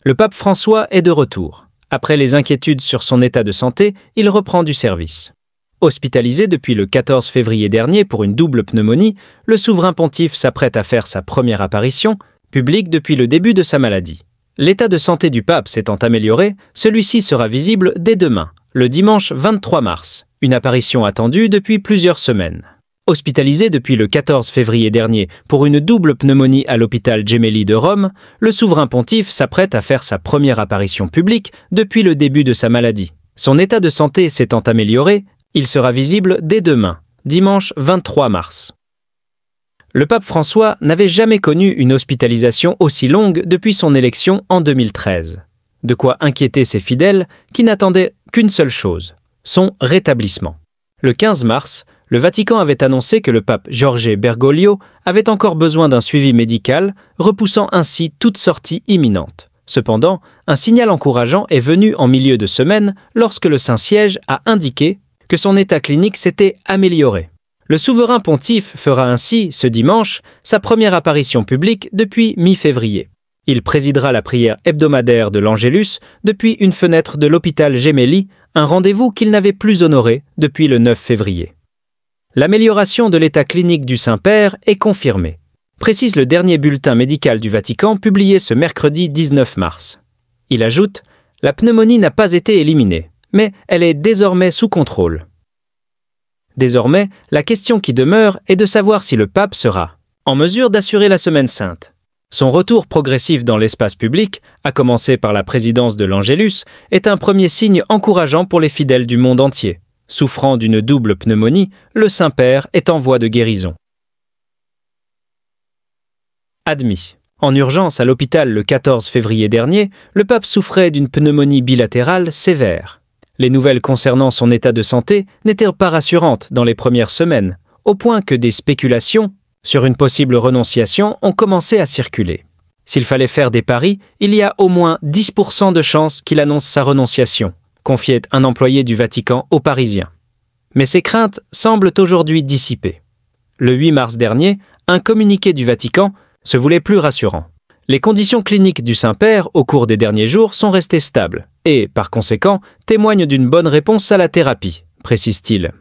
Le pape François est de retour. Après les inquiétudes sur son état de santé, il reprend du service. Hospitalisé depuis le 14 février dernier pour une double pneumonie, le souverain pontife s'apprête à faire sa première apparition, publique depuis le début de sa maladie. L'état de santé du pape s'étant amélioré, celui-ci sera visible dès demain, le dimanche 23 mars, une apparition attendue depuis plusieurs semaines. Hospitalisé depuis le 14 février dernier pour une double pneumonie à l'hôpital Gemelli de Rome, le souverain pontife s'apprête à faire sa première apparition publique depuis le début de sa maladie. Son état de santé s'étant amélioré, il sera visible dès demain, dimanche 23 mars. Le pape François n'avait jamais connu une hospitalisation aussi longue depuis son élection en 2013. De quoi inquiéter ses fidèles qui n'attendaient qu'une seule chose, son rétablissement. Le 15 mars, le Vatican avait annoncé que le pape Jorge Bergoglio avait encore besoin d'un suivi médical, repoussant ainsi toute sortie imminente. Cependant, un signal encourageant est venu en milieu de semaine lorsque le Saint-Siège a indiqué que son état clinique s'était amélioré. Le souverain pontife fera ainsi, ce dimanche, sa première apparition publique depuis mi-février. Il présidera la prière hebdomadaire de l'Angélus depuis une fenêtre de l'hôpital Gemelli, un rendez-vous qu'il n'avait plus honoré depuis le 9 février. L'amélioration de l'état clinique du Saint-Père est confirmée, précise le dernier bulletin médical du Vatican publié ce mercredi 19 mars. Il ajoute « La pneumonie n'a pas été éliminée, mais elle est désormais sous contrôle ». Désormais, la question qui demeure est de savoir si le pape sera en mesure d'assurer la Semaine Sainte. Son retour progressif dans l'espace public, à commencer par la présidence de l'Angélus, est un premier signe encourageant pour les fidèles du monde entier. Souffrant d'une double pneumonie, le Saint-Père est en voie de guérison. Admis. En urgence à l'hôpital le 14 février dernier, le pape souffrait d'une pneumonie bilatérale sévère. Les nouvelles concernant son état de santé n'étaient pas rassurantes dans les premières semaines, au point que des spéculations sur une possible renonciation ont commencé à circuler. S'il fallait faire des paris, il y a au moins 10% de chances qu'il annonce sa renonciation, confiait un employé du Vatican aux Parisiens. Mais ces craintes semblent aujourd'hui dissipées. Le 8 mars dernier, un communiqué du Vatican se voulait plus rassurant. Les conditions cliniques du Saint-Père au cours des derniers jours sont restées stables et, par conséquent, témoignent d'une bonne réponse à la thérapie, précise-t-il.